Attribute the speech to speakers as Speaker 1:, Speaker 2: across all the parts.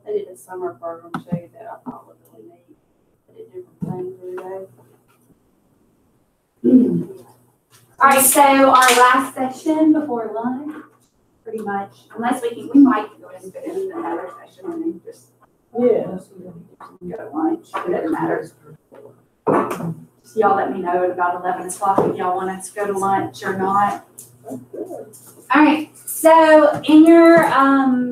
Speaker 1: They did a summer program too that I thought was really neat. They did different things every day.
Speaker 2: All right, so our last session before lunch, pretty much, unless we might go ahead and fit in another session and then just go to lunch. It doesn't matter. So y'all let me know at about 11 o'clock if y'all want us to go to lunch or not. All right, so in your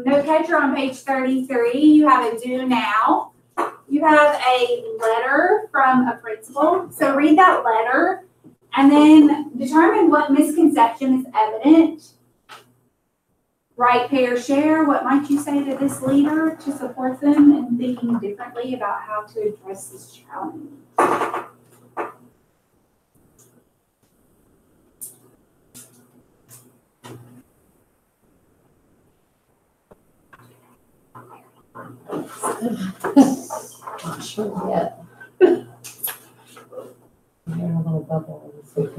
Speaker 2: note catcher on page 33, you have a do now. You have a letter from a principal. So read that letter and then determine what misconception is evident. Write, pair, share. What might you say to this leader to support them in thinking differently about how to address this challenge?
Speaker 3: Not sure yet. I hear a little bubble in the sleep.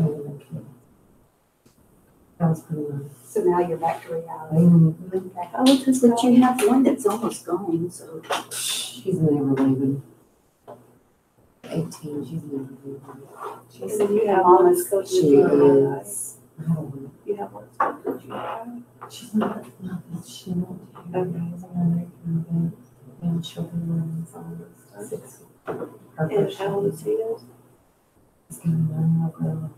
Speaker 3: That was pretty nice.
Speaker 2: So now you're back to reality.
Speaker 3: Okay.
Speaker 1: Oh, because but you have one that's almost gone, so.
Speaker 3: She's never leaving. 18, she's never leaving.
Speaker 1: And then you have one that's supposed
Speaker 3: She
Speaker 1: to be.
Speaker 3: is. I don't know.
Speaker 1: You have one that's supposed to be.
Speaker 3: She's not, she won't. And children and all this. 6.
Speaker 1: And how old is he?
Speaker 3: He's going to learn how to grow.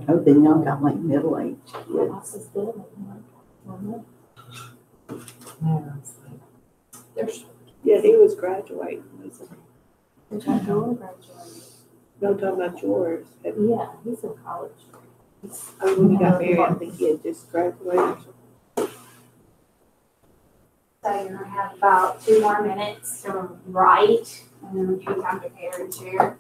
Speaker 4: Oh, then y'all got like middle-aged kids.
Speaker 1: Yeah, he was graduating.
Speaker 3: Which I don't graduate.
Speaker 1: No, I'm talking about yours.
Speaker 3: Yeah, he's in college.
Speaker 1: When you got married, I think he had just graduated.
Speaker 2: So you're gonna have about 2 more minutes to write, and then we'll give you time to pair and share.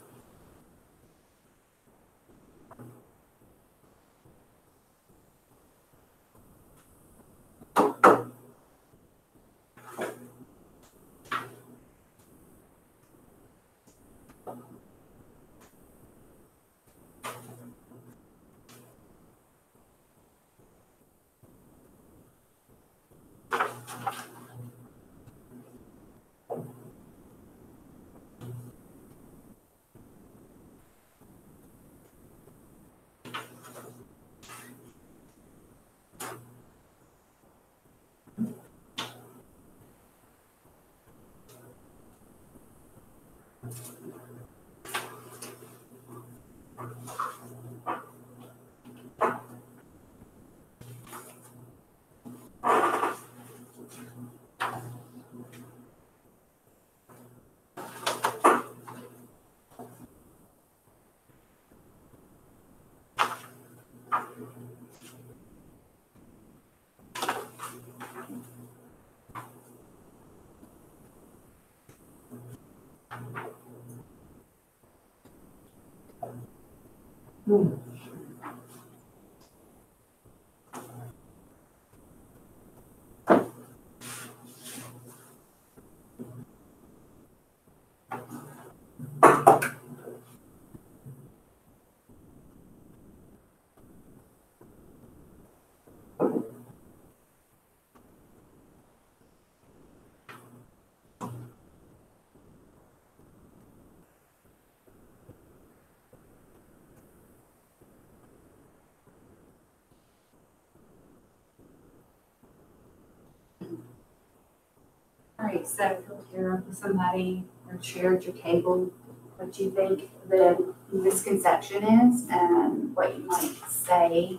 Speaker 2: All right, so hear somebody or share at your table what you think the misconception is and what you might say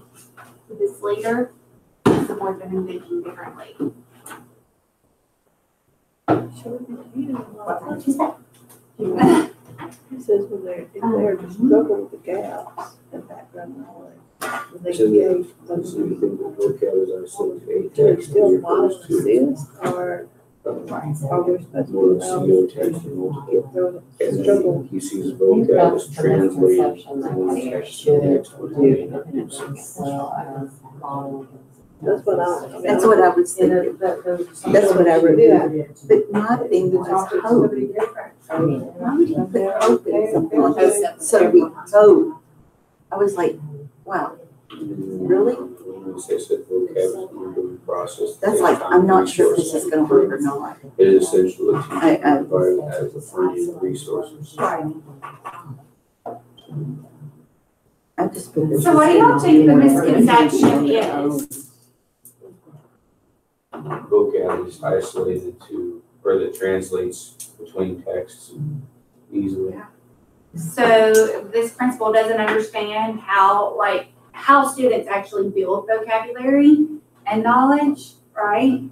Speaker 2: to this leader to support them in thinking differently. What would you say?
Speaker 1: He says when they're just struggling with the gaps and background knowledge. They
Speaker 5: So yeah,
Speaker 1: engage,
Speaker 5: so you think the vocabularies are so
Speaker 1: they're still modeling assist, or are we supposed to
Speaker 5: more
Speaker 1: allow
Speaker 5: CEO
Speaker 1: them
Speaker 5: text and
Speaker 1: to
Speaker 5: multiple.
Speaker 1: get
Speaker 5: And
Speaker 1: struggle?
Speaker 5: then he sees
Speaker 3: I think
Speaker 5: vocab
Speaker 3: that's
Speaker 5: as
Speaker 3: the
Speaker 5: translated
Speaker 3: misconception that
Speaker 5: from one
Speaker 3: they
Speaker 5: text to the
Speaker 3: should
Speaker 5: next one.
Speaker 3: do well as modeling.
Speaker 1: That's what I.
Speaker 4: That's what I was thinking. That's what I remember. But my thing was hope. Why would you put hope in something like this? So we hope. I was like, wow, Really?
Speaker 5: When you say set vocabulary process.
Speaker 4: That's like, I'm not sure if this is gonna work or not.
Speaker 5: It is essential that
Speaker 4: I-
Speaker 5: teachers provide as a free resources.
Speaker 4: I just put this.
Speaker 2: So what do y'all think the misconception is?
Speaker 5: Vocab is isolated to, or that translates between texts easily.
Speaker 2: So this principal doesn't understand how students actually build vocabulary and knowledge, right?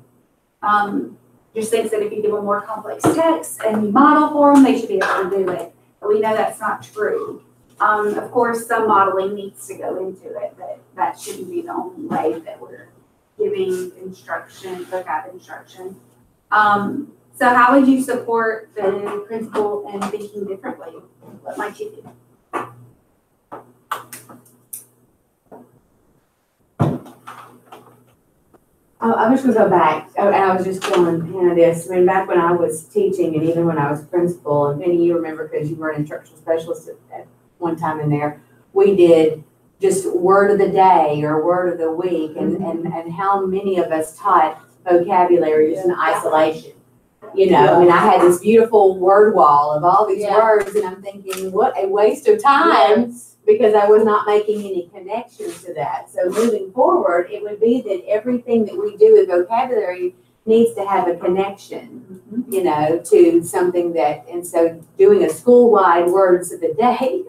Speaker 2: Just thinks that if you give them more complex texts and you model for them, they should be able to do it. But we know that's not true. Of course, some modeling needs to go into it, but that shouldn't be the only way that we're giving instruction, vocab instruction. So how would you support the principal in thinking differently? What might you do?
Speaker 6: I was gonna go back, and I was just telling Hannah this, I mean, back when I was teaching and even when I was principal, and Penny, you remember because you were an instructional specialist at one time in there, we did just word of the day or word of the week, and how many of us taught vocabulary just in isolation. You know, I mean, I had this beautiful word wall of all these words, and I'm thinking, what a waste of time, because I was not making any connection to that. So moving forward, it would be that everything that we do with vocabulary needs to have a connection, you know, to something that, and so doing a school-wide words of the day.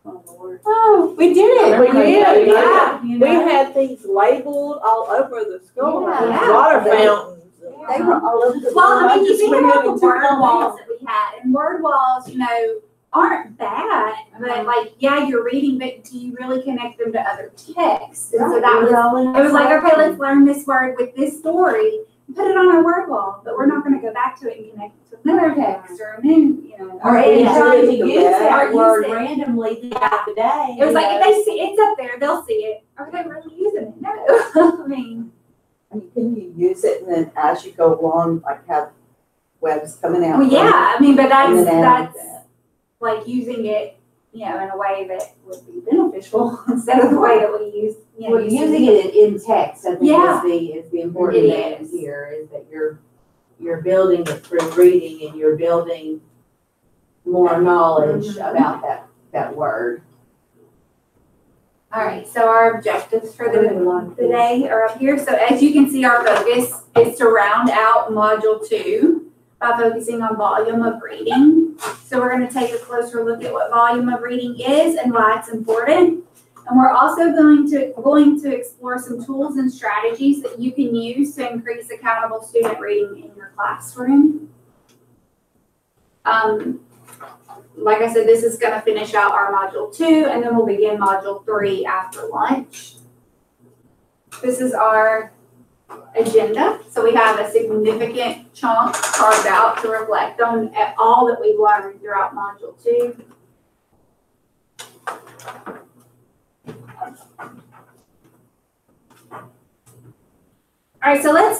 Speaker 6: Oh, we did it.
Speaker 1: We did, yeah.
Speaker 2: You
Speaker 1: We
Speaker 2: know?
Speaker 1: had these labeled all over the school,
Speaker 6: Yeah.
Speaker 1: water fountains.
Speaker 4: They were all over the.
Speaker 2: Well, I mean, you
Speaker 1: just
Speaker 2: think
Speaker 1: went
Speaker 2: about
Speaker 1: in
Speaker 2: the
Speaker 1: and took
Speaker 2: word
Speaker 1: them
Speaker 2: walls
Speaker 1: off.
Speaker 2: that we had, and word walls, you know, aren't bad, but like, yeah, you're reading, but do you really connect them to other texts? And so that was, it was like, okay, let's learn this word with this story, and put it on our word wall, but we're not gonna go back to it and connect it to another text or a new, you know.
Speaker 6: Or
Speaker 1: Yeah.
Speaker 6: trying to use that
Speaker 2: Or
Speaker 6: word
Speaker 2: use it.
Speaker 6: randomly throughout the day.
Speaker 2: It was like, if they see, it's up there, they'll see it. Are they really using it? No. I mean,
Speaker 4: I mean, can you use it and then as you go along, like have webs coming out?
Speaker 2: well, yeah, I mean, but
Speaker 4: And then add
Speaker 2: that's like using it, you know, in a way that would be beneficial instead of the way that we use, you know.
Speaker 6: Well, using it in text, I think
Speaker 2: Yeah.
Speaker 6: is the important
Speaker 2: It
Speaker 6: thing
Speaker 2: is.
Speaker 6: here, is that you're building it through reading and you're building more knowledge about that word.
Speaker 2: All right, so our objectives for the day are up here. So as you can see, our focus is to round out Module 2 by focusing on volume of reading. So we're going to take a closer look at what volume of reading is and why it's important. And we're also going to explore some tools and strategies that you can use to increase accountable student reading in your classroom. Like I said, this is going to finish out our Module 2, and then we'll begin Module 3 after lunch. This is our agenda. So we have a significant chunk carved out to reflect on all that we've learned throughout Module 2. All right, so let's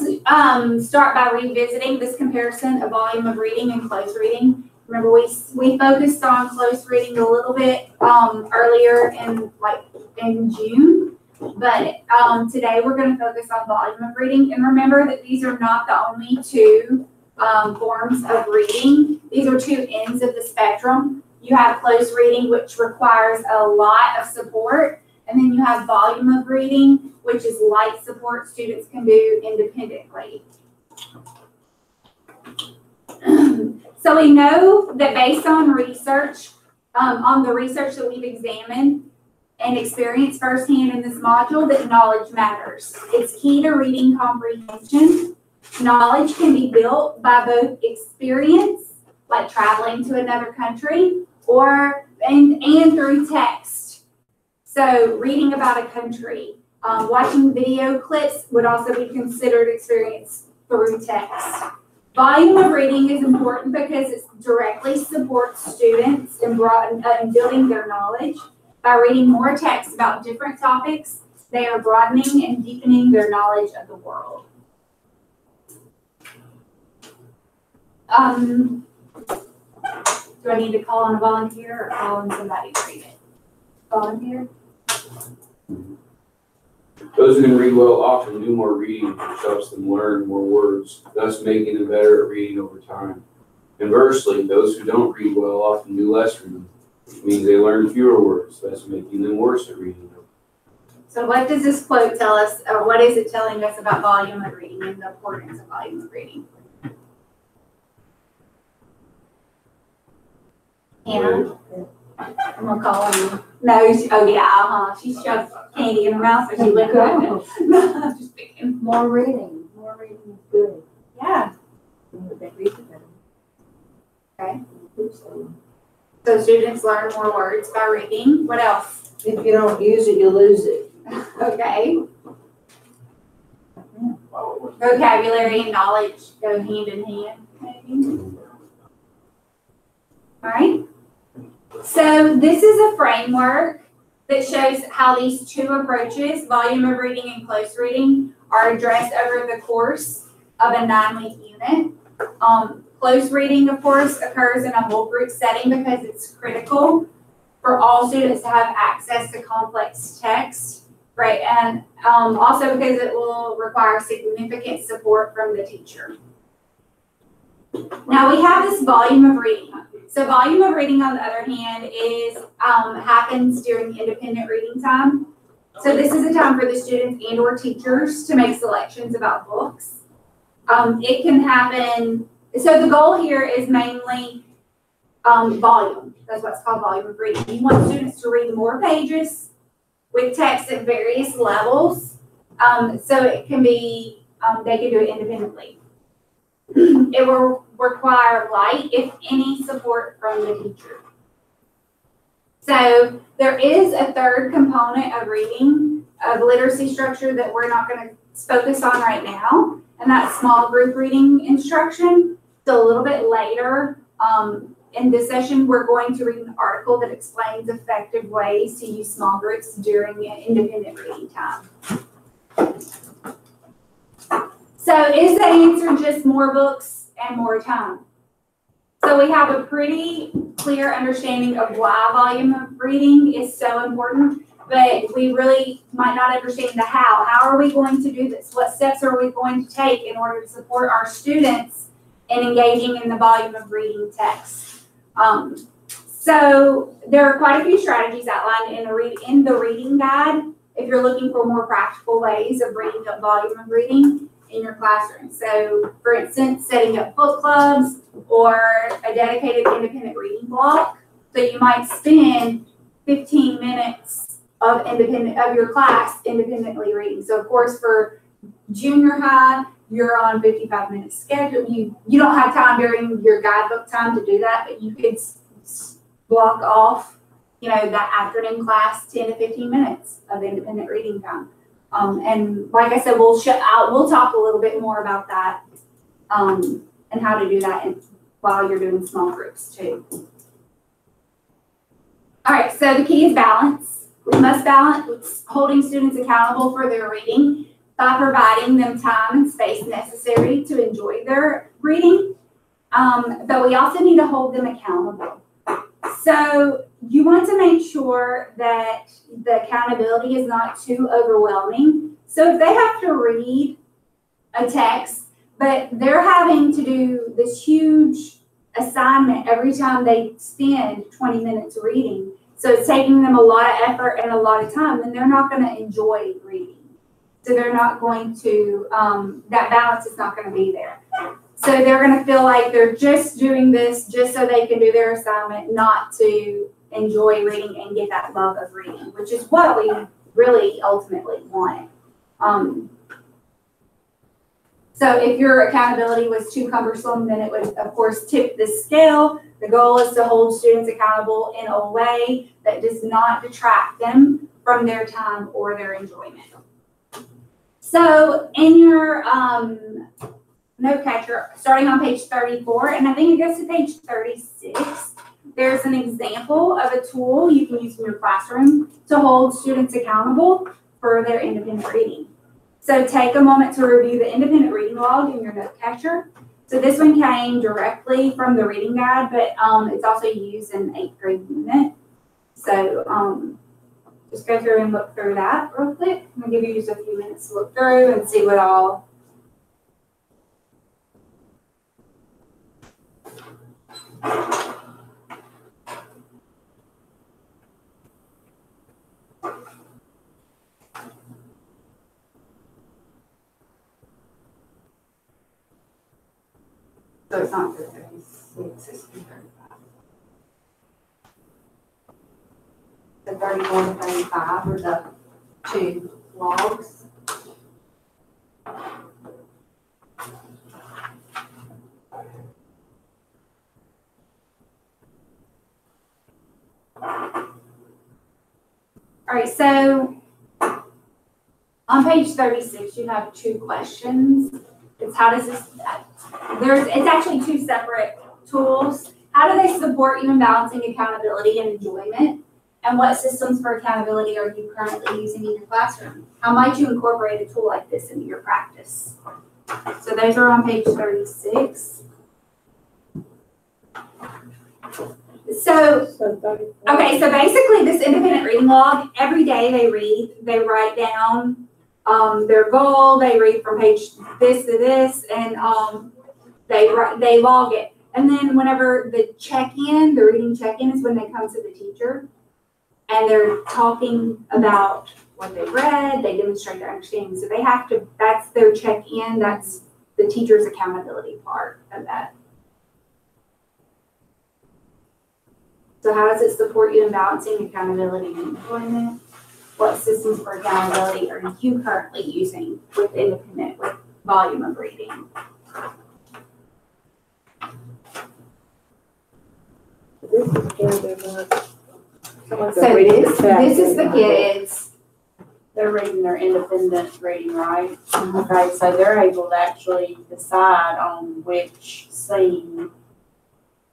Speaker 2: start by revisiting this comparison of volume of reading and close reading. Remember, we focused on close reading a little bit earlier in June, but today we're going to focus on volume of reading. And remember that these are not the only two forms of reading. These are two ends of the spectrum. You have close reading, which requires a lot of support, and then you have volume of reading, which is light support students can do independently. So we know that based on research, on the research that we've examined and experienced firsthand in this module, that knowledge matters. It's key to reading comprehension. Knowledge can be built by both experience, like traveling to another country, and through text. So reading about a country, watching video clips would also be considered experience through text. Volume of reading is important because it directly supports students in building their knowledge. By reading more text about different topics, they are broadening and deepening their knowledge of the world. Do I need to call on a volunteer or call on somebody to read it? Volunteer?
Speaker 5: Those who can read well often do more reading, which helps them learn more words, thus making them better at reading over time. Conversely, those who don't read well often do less reading, which means they learn fewer words, thus making them worse at reading.
Speaker 2: So what does this quote tell us, or what is it telling us about volume of reading and the importance of volume of reading? Hannah? I'm gonna call her. No, oh yeah, she shoved candy in her mouth, so she went good. No, just thinking.
Speaker 4: More reading is good.
Speaker 2: Yeah,
Speaker 4: They read it better.
Speaker 2: okay. So students learn more words by reading. What else?
Speaker 4: If you don't use it, you lose it.
Speaker 2: Okay. Vocabulary and knowledge go hand in hand, maybe. All right. So this is a framework that shows how these two approaches, volume of reading and close reading, are addressed over the course of a 9-week unit. Close reading, of course, occurs in a whole group setting because it's critical for all students to have access to complex text, right? And also because it will require significant support from the teacher. Now we have this volume of reading. So volume of reading, on the other hand, is happens during independent reading time. So this is a time for the students and or teachers to make selections about books. It can happen, so the goal here is mainly volume. That's what's called volume of reading. You want students to read more pages with text at various levels. So it can be, they can do it independently. It will require light, if any, support from the teacher. So there is a third component of reading, of literacy structure, that we're not going to focus on right now, and that's small group reading instruction. So a little bit later in this session, we're going to read an article that explains effective ways to use small groups during independent reading time. So is the answer just more books and more time? So we have a pretty clear understanding of why volume of reading is so important, but we really might not understand the how. How are we going to do this? What steps are we going to take in order to support our students in engaging in the volume of reading text? So there are quite a few strategies outlined in the reading guide if you're looking for more practical ways of reading up volume of reading in your classroom. So for instance, setting up book clubs or a dedicated independent reading block. So you might spend 15 minutes of your class independently reading. So of course for junior high, you're on 55-minute schedule. You don't have time during your guidebook time to do that, but you could block off, that afternoon class 10 to 15 minutes of independent reading time. And like I said, we'll talk a little bit more about that and how to do that while you're doing small groups too. All right, so the key is balance. We must balance holding students accountable for their reading by providing them time and space necessary to enjoy their reading, but we also need to hold them accountable. So you want to make sure that the accountability is not too overwhelming. So if they have to read a text, but they're having to do this huge assignment every time they spend 20 minutes reading, so it's taking them a lot of effort and a lot of time, then they're not going to enjoy reading. So they're not going to, that balance is not going to be there. So they're going to feel like they're just doing this just so they can do their assignment, not to enjoy reading and get that love of reading, which is what we really ultimately want. So if your accountability was too cumbersome, then it would, of course, tip the scale. The goal is to hold students accountable in a way that does not detract them from their time or their enjoyment. So in your note catcher, starting on page 34, and I think it goes to page 36, there's an example of a tool you can use in your classroom to hold students accountable for their independent reading. So take a moment to review the independent reading log in your note catcher. So this one came directly from the reading guide, but it's also used in 8th grade unit. So just go through and look through that real quick. I'm gonna give you just a few minutes to look through and see what all. So it's not the 36, it's the 35. The 34 to 35 are the two logs. All right, so on page 36, you have two questions. It's how does this, it's actually two separate tools. How do they support you in balancing accountability and enjoyment? And what systems for accountability are you currently using in your classroom? How might you incorporate a tool like this into your practice? So those are on page 36. So, okay, so basically this independent reading log, every day they write down their goal, they read from page this to this, and they log it. And then whenever the check-in, the reading check-in is when they come to the teacher and they're talking about what they read, they demonstrate their understanding. So they have to, that's their check-in, that's the teacher's accountability part of that. So how does it support you in balancing accountability and employment? What systems for accountability are you currently using with volume of reading?
Speaker 1: This is where they're not.
Speaker 2: So this is the kids. They're reading their independent reading, right? Okay, so they're able to actually decide on which scene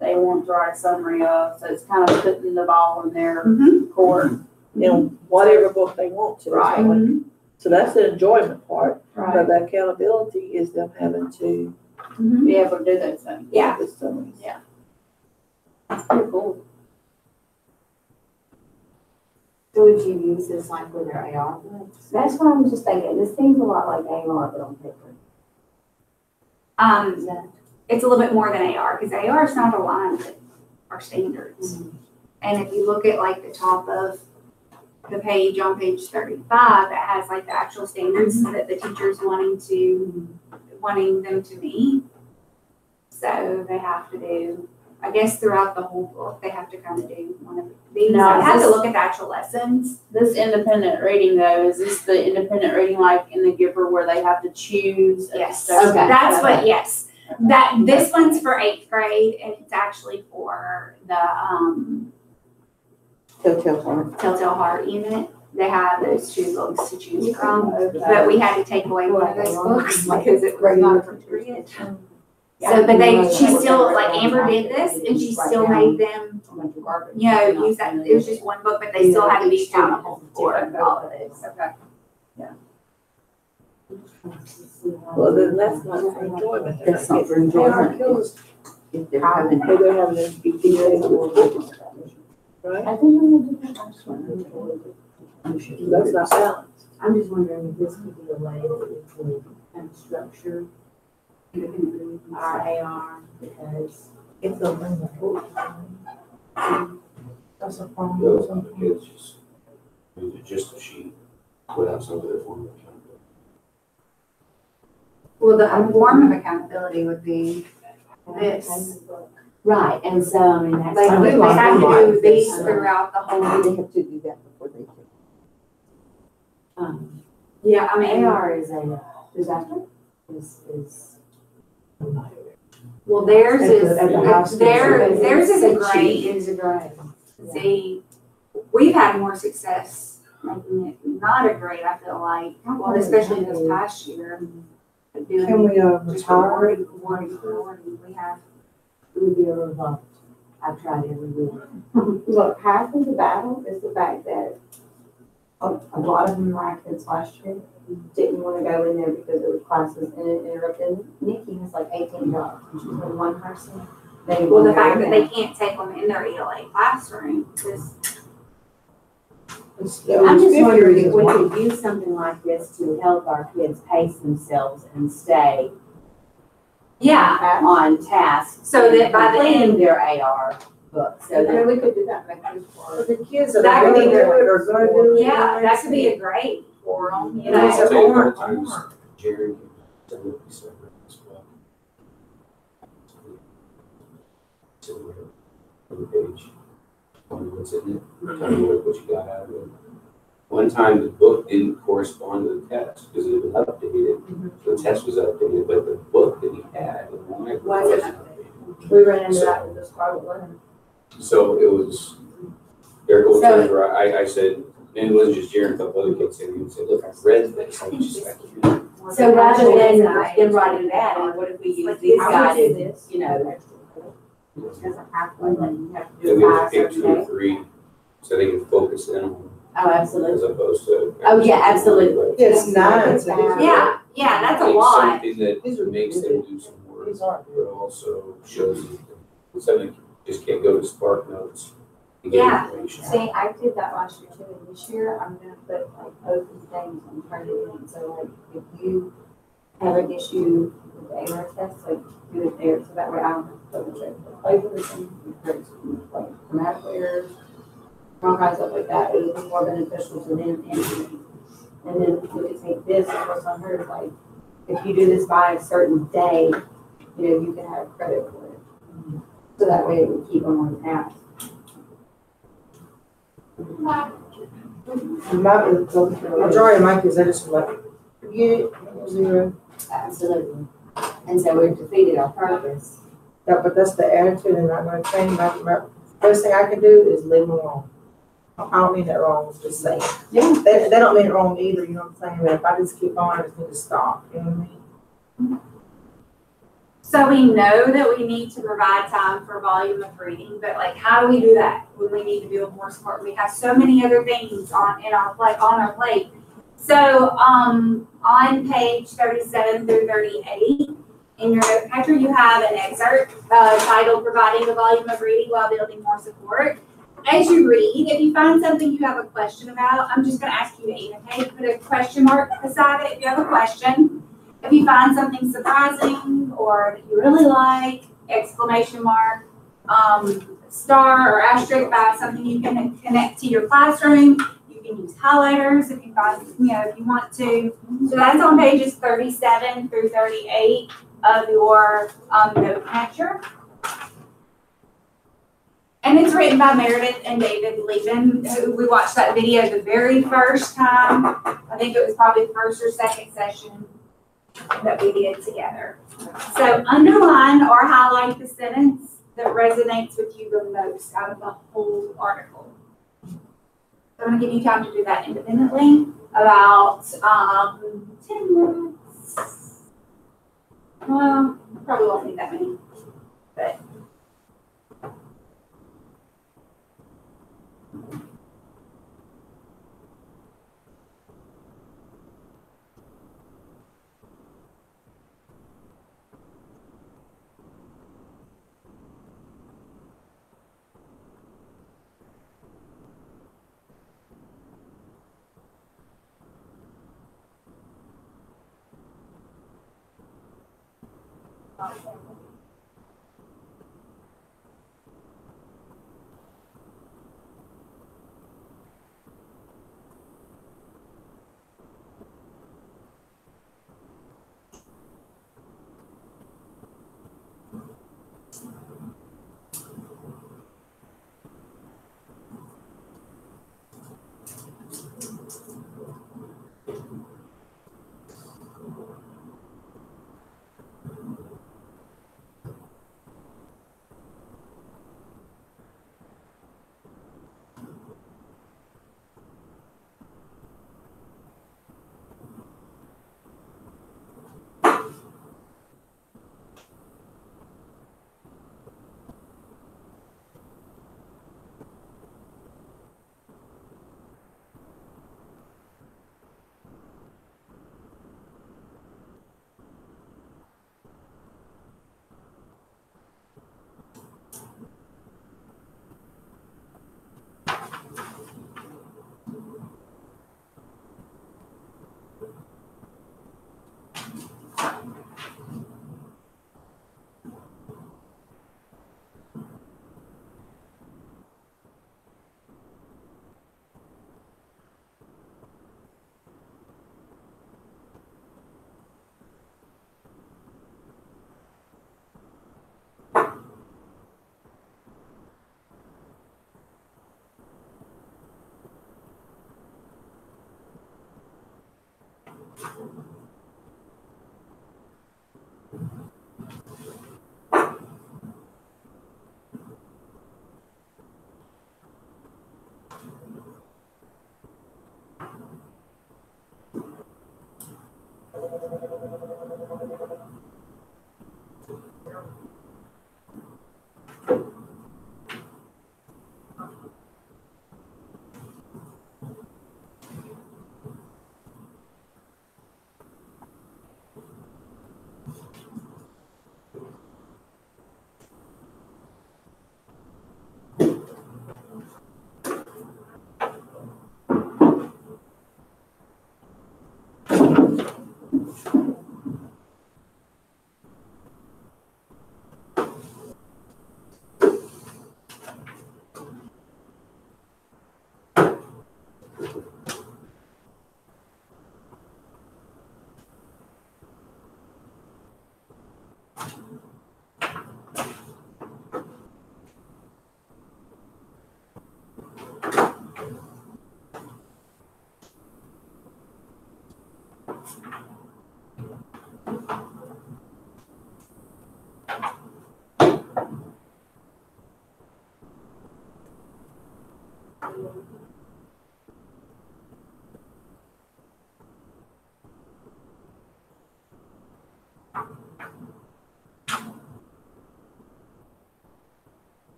Speaker 2: they want to write a summary of. So it's kind of putting the ball in their court.
Speaker 1: In whatever book they want to.
Speaker 2: Right.
Speaker 1: So that's the enjoyment part.
Speaker 2: Right.
Speaker 1: But the accountability is them having to.
Speaker 2: Be able to do those things. Yeah.
Speaker 1: The summaries.
Speaker 2: Yeah. That's pretty cool.
Speaker 6: So would you use this like with your AR? That's what I was just thinking. This seems a lot like AR, but on paper.
Speaker 2: It's a little bit more than AR because AR is not aligned with our standards. And if you look at like the top of the page on page 35, it has like the actual standards that the teacher's wanting them to meet. So they have to do, I guess throughout the whole book, they have to kind of do one of these.
Speaker 7: Now,
Speaker 2: I have to look at the actual lessons.
Speaker 7: This independent reading though, is this the independent reading like in the Giver where they have to choose?
Speaker 2: Yes,
Speaker 6: Okay.
Speaker 2: that's what, yes. This one's for 8th grade and it's actually for the Telltale Heart unit. They have those two books to choose from, but we had to take away one of those books because it was not appropriate. So, but she still, like Amber did this and she still made them, use that, it was just one book, but they still had to be accountable for all of this.
Speaker 7: Okay.
Speaker 1: Well, then that's not for enjoyment.
Speaker 6: That's not for enjoyment. If they're having.
Speaker 1: They're having to be detailed, right?
Speaker 6: I think I'm gonna do that last one.
Speaker 1: That's not balanced.
Speaker 6: I'm just wondering if this could be a way that we could kind of structure our AR because
Speaker 3: It's a bring the book. That's a
Speaker 5: Those
Speaker 3: problem.
Speaker 5: kids use it just a sheet without some of their form of accountability.
Speaker 2: Well, the form of accountability would be this.
Speaker 6: right, and so I mean that's
Speaker 2: Like, they have to do these throughout the whole.
Speaker 4: They have to do that before they take.
Speaker 2: Yeah, I mean,
Speaker 6: AR is a disaster. Is
Speaker 2: well, theirs is,
Speaker 6: at the house.
Speaker 2: theirs is a grade.
Speaker 6: It is a grade.
Speaker 2: See, we've had more success making it not a grade, I feel like, well, especially this past year. Doing
Speaker 3: Can we
Speaker 2: just
Speaker 3: retire?
Speaker 2: awarding, we have.
Speaker 6: It would be a revolt. I've tried every week. Look, half of the battle is the fact that a lot of them, like this last year, didn't want to go in there because there was classes and it interrupted. Nikki has like 18 jobs. She's only one person.
Speaker 2: Well, the fact that they can't take them in their ELA classroom is,
Speaker 6: I'm just wondering if we could use something like this to help our kids pace themselves and stay
Speaker 2: Yeah,
Speaker 6: on task.
Speaker 2: so that by the
Speaker 6: completing
Speaker 2: end,
Speaker 6: their AR book, so that.
Speaker 7: we could do that next week.
Speaker 4: The kids that
Speaker 2: That
Speaker 4: are
Speaker 2: could
Speaker 4: gonna
Speaker 2: be
Speaker 4: do it are gonna do it.
Speaker 2: yeah, that could be a great for them, you
Speaker 5: I'll
Speaker 2: know.
Speaker 5: tell you a couple times, Jerry, tell me what you said as well. So, on the page, tell me what's in it, tell me what you got out of it. One time, the book didn't correspond to the test, because it was updated, the test was updated, but the book that he had, the library wasn't updated.
Speaker 7: We ran into that with this private learning.
Speaker 5: So it was, there goes times where I said, and it wasn't just Jerry, a couple other kids said, he said, look, I've read this, I just, I can't.
Speaker 6: So rather than writing that, and what if we use these guys, you know?
Speaker 7: Doesn't have to, like, you have to
Speaker 5: Then
Speaker 7: do
Speaker 5: we
Speaker 7: it by
Speaker 5: have
Speaker 7: a
Speaker 5: to pick
Speaker 7: certain
Speaker 5: 2 or
Speaker 7: day.
Speaker 5: 3, so they can focus in on
Speaker 6: Oh,
Speaker 5: them,
Speaker 6: absolutely.
Speaker 5: as opposed to.
Speaker 6: Oh, yeah, absolutely.
Speaker 4: It's 9, so these are.
Speaker 2: Yeah, yeah, that's a
Speaker 5: Make
Speaker 2: lot.
Speaker 5: something that makes them do some work,
Speaker 4: These are
Speaker 5: but also shows that something just can't go to Spark Notes and get
Speaker 2: Yeah.
Speaker 5: information.
Speaker 7: See, I did that last year too, and this year I'm gonna put like open things on Turnitin, so like if you have an issue with the AR test, like do it there, so that way I don't have to double check the papers and like grammatical errors, all kinds of stuff like that, it would be more beneficial to them and to me. And then we could take this, and what's on her, like, if you do this by a certain day, you know, you can have credit for it. So that way it would keep them on task.
Speaker 4: Majority of my kids, they just like, forget it, 0.
Speaker 6: Absolutely. And so we've defeated our purpose.
Speaker 4: Yeah, but that's the attitude, and I'm gonna change my first thing I can do is leave them alone. I don't mean that wrong, it's just saying.
Speaker 6: Yeah.
Speaker 4: They don't mean it wrong either, you know what I'm saying, but if I just keep on, I just need to stop, you know what I mean?
Speaker 2: So we know that we need to provide time for volume of reading, but like, how do we do that when we need to build more support? We have so many other things on our plate. So, on page 37 through 38, in your note catcher, you have an excerpt titled "Providing a Volume of Reading While Building More Support." As you read, if you find something you have a question about, I'm just going to ask you to annotate, put a question mark beside it if you have a question. If you find something surprising or that you really like, exclamation mark, star or asterisk by something you can connect to your classroom. You can use highlighters if you find, if you want to. So that's on pages 37 through 38 of your note catcher. And it's written by Meredith and David Levin, who we watched that video the very first time. I think it was probably the first or second session that we did together. So underline or highlight the sentence that resonates with you the most out of the whole article. So I'm going to give you time to do that independently, about 10 minutes. Well, probably won't need that many, but.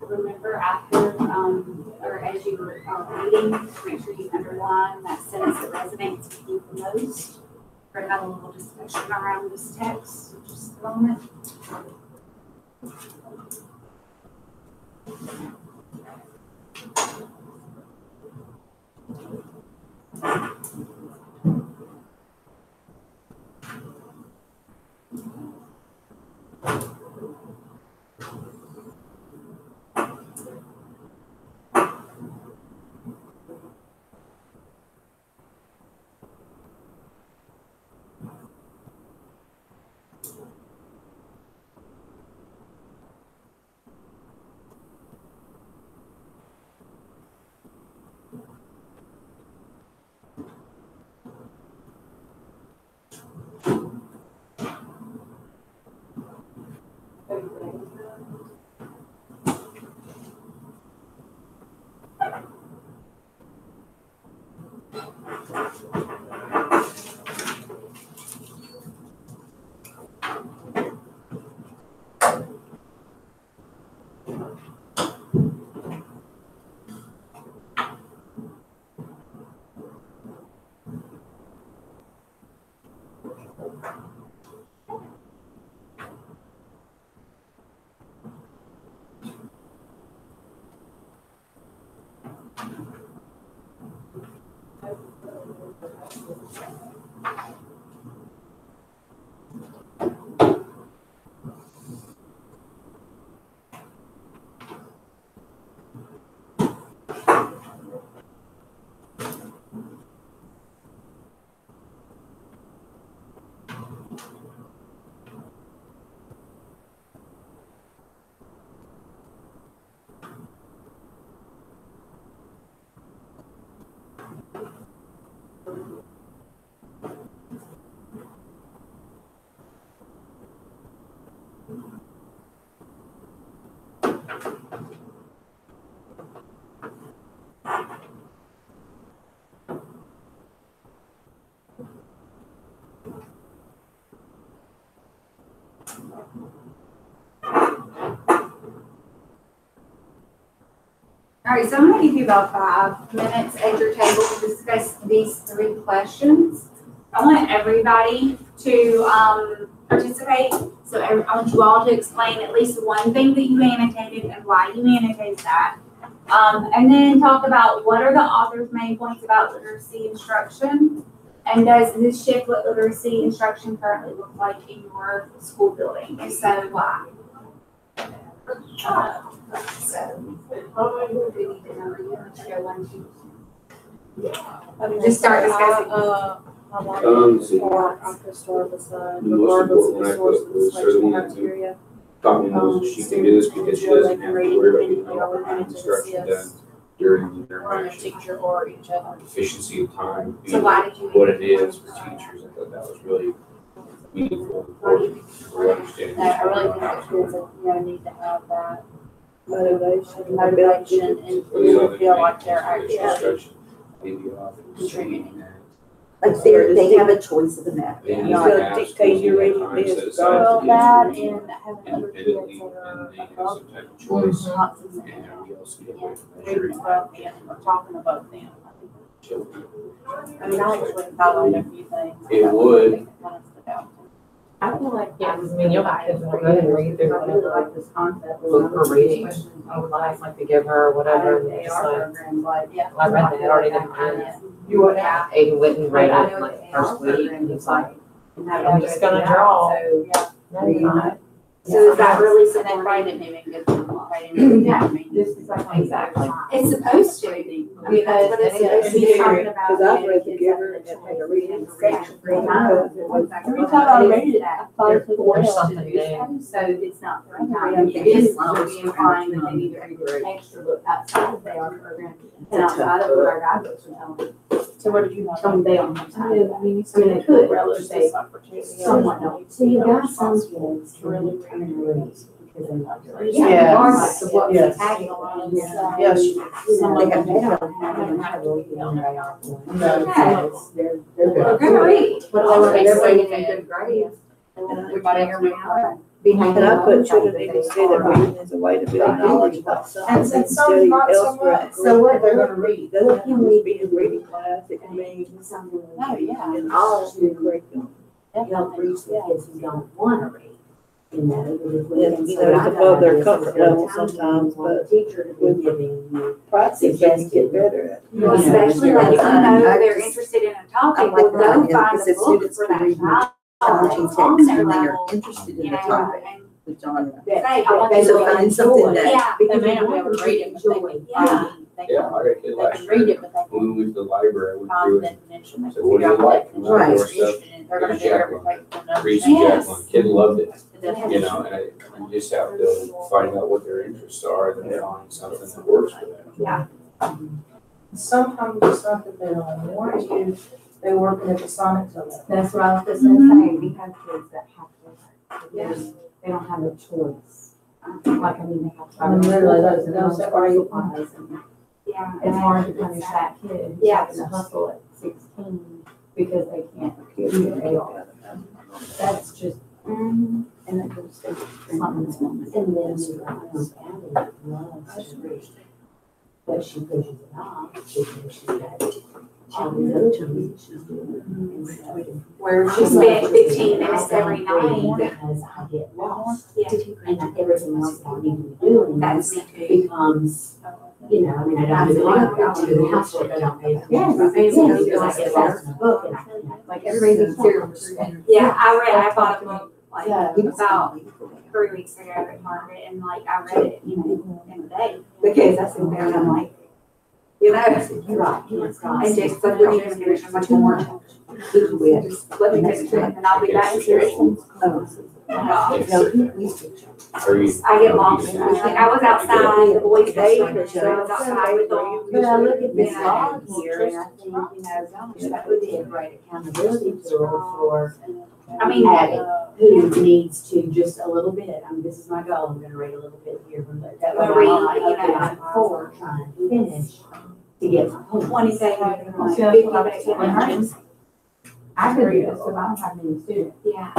Speaker 2: Remember after, or as you were reading, make sure you underline that sentence that resonates with you the most. We're gonna have a little discussion around this text, in just a moment. All right, so I'm gonna give you about 5 minutes at your table to discuss these 3 questions. I want everybody to participate. So I want you all to explain at least one thing that you annotated and why you annotated that. And then talk about what are the author's main points about literacy instruction, and does this shift what literacy instruction currently look like in your school building? If so, why? Just start discussing.
Speaker 1: I want to start with regardless of the source of the selection criteria.
Speaker 5: Talking knows that she can do this because she doesn't have to worry about getting all the instruction done during their
Speaker 1: Or a teacher or each other.
Speaker 5: efficiency of time.
Speaker 2: So why did you?
Speaker 5: What it is for teachers, I thought that was really meaningful, important for understanding.
Speaker 7: No, I really think that kids, need to have that
Speaker 1: Motivation.
Speaker 7: motivation and really feel like they're actually
Speaker 5: Maybe
Speaker 7: contributing.
Speaker 8: Like they have a choice of the method.
Speaker 5: They need
Speaker 1: You're
Speaker 5: to
Speaker 1: gonna
Speaker 5: have
Speaker 1: dictate
Speaker 5: schools
Speaker 1: your
Speaker 5: that
Speaker 1: reading
Speaker 5: time
Speaker 1: list,
Speaker 5: set aside
Speaker 7: Well,
Speaker 5: to
Speaker 7: that
Speaker 5: get
Speaker 7: and having other kids
Speaker 5: independently,
Speaker 7: that are
Speaker 5: and they have
Speaker 7: above
Speaker 5: some type of choice,
Speaker 7: lots of
Speaker 5: and
Speaker 7: them.
Speaker 5: everybody else can get away from
Speaker 7: Reading
Speaker 5: measuring
Speaker 7: above them or talking above them.
Speaker 5: children.
Speaker 7: I mean, I actually highlight a few things.
Speaker 5: It would.
Speaker 7: I feel like.
Speaker 3: Yeah, 'cause I mean, you'll have kids that go ahead and read through
Speaker 7: I really
Speaker 3: whatever
Speaker 7: like this concept.
Speaker 3: book for reading online, like they give her or whatever, and they just like,
Speaker 7: programs like, yeah.
Speaker 3: I read that, I already didn't read it.
Speaker 7: You would have.
Speaker 3: Aiden went and read
Speaker 7: I
Speaker 3: it
Speaker 7: know
Speaker 3: like
Speaker 7: that
Speaker 3: the first week, and he's like,
Speaker 7: I'm
Speaker 3: just gonna draw.
Speaker 7: So, yeah.
Speaker 3: no, you're not.
Speaker 2: So is that really
Speaker 7: And then
Speaker 2: supporting?
Speaker 7: writing him and good.
Speaker 2: Yeah.
Speaker 7: This is like.
Speaker 3: Exactly.
Speaker 2: It's supposed to. I mean, that's what it's
Speaker 7: Because
Speaker 2: supposed to be.
Speaker 7: talking about.
Speaker 1: Because I've read The
Speaker 7: kids
Speaker 1: Giver
Speaker 7: having
Speaker 1: and
Speaker 7: a
Speaker 1: had to
Speaker 7: choice
Speaker 1: read it
Speaker 7: and
Speaker 1: section
Speaker 7: read
Speaker 1: for because it was
Speaker 7: Every time I read it, I thought it was
Speaker 3: Or
Speaker 7: well
Speaker 3: something
Speaker 7: to
Speaker 3: new.
Speaker 7: do. So it's not the right time.
Speaker 8: Yeah,
Speaker 7: It is be implying that they need to read extra book outside of their program and outside of what our guidebooks are telling them. So what did you want? They don't have time. I mean, they could relish this opportunity.
Speaker 6: Somewhat don't. So you got some kids who
Speaker 7: Really
Speaker 6: really kind of read because they love to read.
Speaker 4: Yeah.
Speaker 6: Regardless of what
Speaker 4: Yes.
Speaker 6: we're tagging along.
Speaker 7: Yeah.
Speaker 4: Yes.
Speaker 6: Some
Speaker 8: They
Speaker 6: of
Speaker 8: have
Speaker 6: them,
Speaker 8: to
Speaker 6: they don't have to read on very often.
Speaker 4: No.
Speaker 6: They're
Speaker 2: They're gonna read.
Speaker 6: But
Speaker 7: Also,
Speaker 6: they're
Speaker 7: they're
Speaker 6: bringing
Speaker 7: saying
Speaker 6: in good grades.
Speaker 7: Everybody hear me?
Speaker 6: Be hanging
Speaker 1: And I
Speaker 6: on
Speaker 1: put
Speaker 6: tight,
Speaker 1: children
Speaker 6: but
Speaker 1: need
Speaker 6: they
Speaker 1: to see that
Speaker 6: are-
Speaker 1: reading is a way to build knowledge about something
Speaker 4: And
Speaker 1: and
Speaker 4: some
Speaker 1: study
Speaker 4: not so
Speaker 1: elsewhere.
Speaker 4: much.
Speaker 6: So what
Speaker 4: They're gonna read.
Speaker 1: It doesn't have to be in reading class, it can be
Speaker 6: Something
Speaker 7: Oh, yeah.
Speaker 1: in all the curriculum.
Speaker 6: help reach the kids who don't want to read. You know, because we
Speaker 1: Yeah,
Speaker 6: can
Speaker 1: you
Speaker 6: say,
Speaker 1: know, it's
Speaker 6: I got
Speaker 1: above their
Speaker 6: ideas
Speaker 1: comfort
Speaker 6: every
Speaker 1: level
Speaker 6: time,
Speaker 1: sometimes,
Speaker 6: you want
Speaker 1: but
Speaker 6: the teacher to be
Speaker 1: with-
Speaker 6: giving you.
Speaker 1: Practice, they can get better at it.
Speaker 2: Well, especially like, if you know they're interested in a topic,
Speaker 8: I
Speaker 2: well,
Speaker 8: like
Speaker 2: go
Speaker 8: that,
Speaker 2: find
Speaker 8: because
Speaker 2: a
Speaker 8: if
Speaker 2: book
Speaker 8: students
Speaker 2: for
Speaker 8: can
Speaker 2: that
Speaker 8: read
Speaker 2: child.
Speaker 8: challenging
Speaker 2: On
Speaker 8: texts
Speaker 2: their
Speaker 8: when they are
Speaker 2: level,
Speaker 8: interested in
Speaker 2: you
Speaker 8: the
Speaker 2: know,
Speaker 8: topic,
Speaker 2: and
Speaker 8: the genre.
Speaker 2: say, I want
Speaker 6: They
Speaker 2: you to
Speaker 8: So find something that,
Speaker 2: Yeah,
Speaker 7: They may not be able to read it, but they can.
Speaker 2: Yeah.
Speaker 7: They
Speaker 5: Yeah,
Speaker 7: can,
Speaker 5: I got a kid
Speaker 7: they
Speaker 5: last
Speaker 7: can read
Speaker 5: year,
Speaker 7: it, but they
Speaker 5: when we went to the library, I went
Speaker 7: find
Speaker 5: through
Speaker 7: the
Speaker 5: it,
Speaker 7: definition. They
Speaker 5: so
Speaker 7: can
Speaker 5: what do you
Speaker 7: figure out
Speaker 5: like?
Speaker 7: the
Speaker 5: And
Speaker 8: Right.
Speaker 5: all
Speaker 7: definition.
Speaker 5: that stuff.
Speaker 7: They're gonna do everything. from
Speaker 5: Reese
Speaker 7: the
Speaker 5: and
Speaker 2: Yes.
Speaker 5: Jacqueline, kid loved it,
Speaker 7: definition.
Speaker 5: you know, and you just have to find out what their interests are, and then find something that works for them.
Speaker 4: Sometimes it's not that they don't want to, they're working at the Sonic Zone.
Speaker 6: That's what I was just gonna say, we have kids that have to,
Speaker 2: Yes.
Speaker 6: they don't have a choice. Like, I mean, they have to.
Speaker 4: And literally, that's why you-
Speaker 2: Yeah.
Speaker 6: It's hard to punish that kid who's
Speaker 2: Yeah.
Speaker 6: having to hustle at 16 because they can't do their AR. That's just,
Speaker 2: Mhm.
Speaker 6: and it goes to something. And then you loves to read. But she pushes it off because she's got all these other things she's doing. And so
Speaker 2: Where she spent 15 minutes every
Speaker 6: I don't
Speaker 2: night.
Speaker 6: read because I get lost.
Speaker 2: Yeah.
Speaker 6: And everything else that I need to be doing
Speaker 2: That's me too.
Speaker 6: becomes, you know, I mean, I don't do the laundry, I do the housework, I don't pay.
Speaker 7: Yes,
Speaker 6: I pay
Speaker 7: yes,
Speaker 6: because I get lost in the book and I can't.
Speaker 7: Like everybody's here.
Speaker 2: Yeah, I bought a book like
Speaker 7: Yeah.
Speaker 2: about 3 weeks ago at Target, and like I read it, you know, in a day.
Speaker 1: Because
Speaker 2: I sit there and I'm like, you know,
Speaker 6: You're right, it's not.
Speaker 2: and just the reading conditions, like 2 more. Just let me finish it, and I'll be back to it.
Speaker 5: Are you?
Speaker 2: I get lost. Like I was outside, the boys' day, so I was outside with them.
Speaker 6: But I look at this
Speaker 2: Yeah.
Speaker 6: log here and I think, you know, that would be a great accountability tool for
Speaker 2: I mean,
Speaker 6: Addie, who needs to just a little bit. I mean, this is my goal. I'm gonna read a little bit here. That way
Speaker 2: Gonna read,
Speaker 6: I'm
Speaker 2: you know.
Speaker 6: like, I'm 4 trying to finish to get my homework.
Speaker 2: 20 seconds, like
Speaker 7: Yeah.
Speaker 2: 50 minutes in the
Speaker 7: I could read this, so I don't have many students.
Speaker 2: Yeah.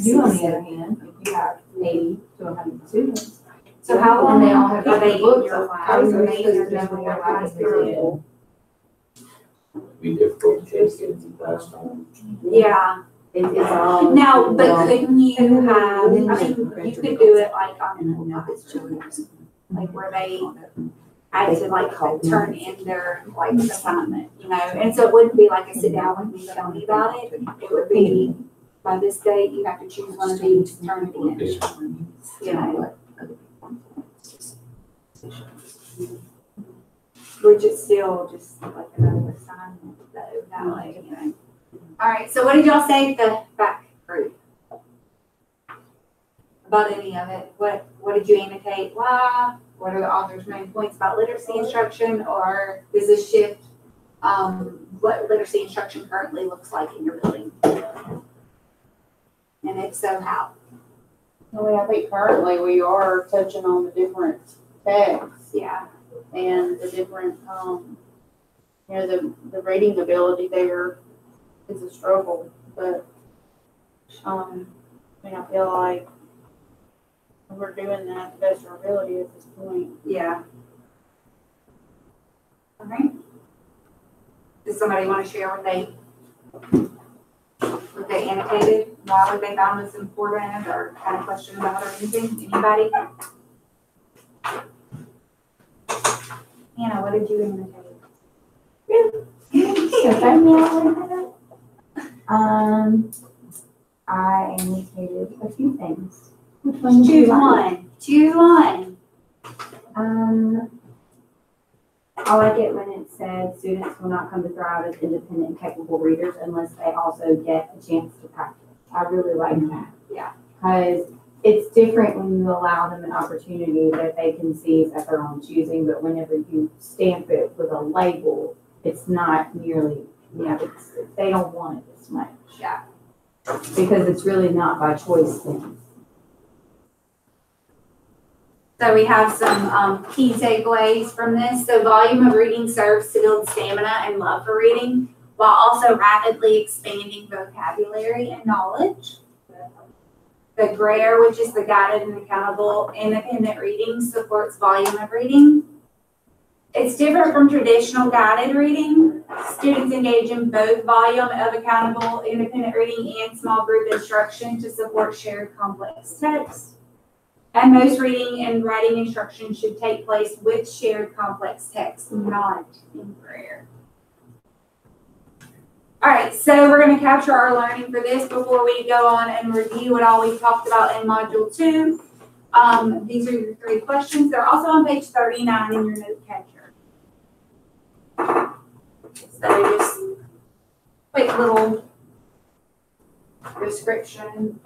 Speaker 7: You, on the other hand, if you have 80 to 100 students.
Speaker 2: So how long
Speaker 7: And they all have
Speaker 2: are they in
Speaker 7: books,
Speaker 2: your
Speaker 7: how
Speaker 2: class?
Speaker 7: is
Speaker 2: Are
Speaker 7: it
Speaker 2: they in
Speaker 7: supposed
Speaker 2: your
Speaker 7: to be
Speaker 2: general
Speaker 7: their
Speaker 2: class
Speaker 7: class
Speaker 2: period?
Speaker 5: Be difficult to get kids in class time.
Speaker 2: Yeah.
Speaker 6: It's all.
Speaker 2: Now, but
Speaker 6: well,
Speaker 2: couldn't you have, I mean, you could do it like on, like where they had to like turn in their like assignment, you know? And so it wouldn't be like a sit down with me, tell me about it. It would be, by this date, you have to choose one of these to turn it in, you know? Which is still just like another assignment though, not like, you know. All right, so what did y'all say at the back group? About any of it? What did you annotate? Why? What are the author's main points about literacy instruction, or does this shift what literacy instruction currently looks like in your building? And if so, how?
Speaker 7: I mean, I think currently we are touching on the different texts
Speaker 2: Yeah.
Speaker 7: and the different, you know, the reading ability there is a struggle, but, I mean, I feel like we're doing that the best of our ability at this point.
Speaker 2: Yeah. Okay. Does somebody want to share what they annotated, why they found this important, or had a question about or anything? Anybody? Hannah, what did you annotate?
Speaker 7: I annotated a few things. Which one did you
Speaker 2: Choose
Speaker 7: like?
Speaker 2: one. Choose one.
Speaker 7: I like it when it said students will not come to thrive as independent and capable readers unless they also get a chance to practice. I really like that.
Speaker 2: Yeah.
Speaker 7: Because it's different when you allow them an opportunity that they can see at their own choosing, but whenever you stamp it with a label, it's not nearly, they don't want it as much.
Speaker 2: Yeah.
Speaker 7: Because it's really not by choice then.
Speaker 2: So we have some key takeaways from this. So volume of reading serves to build stamina and love for reading, while also rapidly expanding vocabulary and knowledge. The GRARE, which is the guided and accountable independent reading, supports volume of reading. It's different from traditional guided reading. Students engage in both volume of accountable independent reading and small group instruction to support shared complex text. And most reading and writing instruction should take place with shared complex text, not in GRARE. All right, so we're going to capture our learning for this before we go on and review what all we talked about in Module 2. These are your 3 questions. They're also on page 39 in your note catcher. So just quick little description.